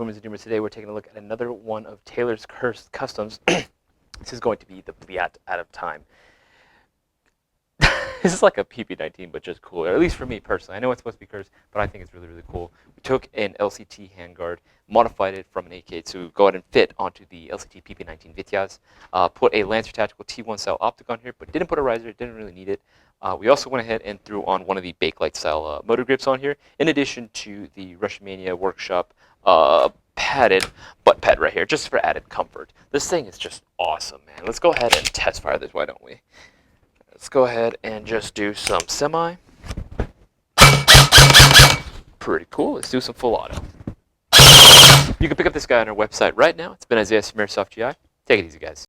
Boomers and Doomers. Today we're taking a look at another one of Taylor's Customs. This is going to be the BLYAT Out of Time. This is like a PP19, but just cooler, at least for me personally. I know it's supposed to be cursed, but I think it's really, really cool. We took an LCT handguard, modified it from an AK to go ahead and fit onto the LCT PP19 Vityaz. Put a Lancer Tactical T1 style optic on here, but didn't put a riser, didn't really need it. We also went ahead and threw on one of the Bakelite style motor grips on here, in addition to the Russian Mania Workshop padded butt pad right here, just for added comfort. This thing is just awesome, man. Let's go ahead and test fire this, why don't we? Let's go ahead and just do some semi. Pretty cool. Let's do some full auto. You can pick up this guy on our website right now. It's been Isaiah from Airsoft GI. Take it easy, guys.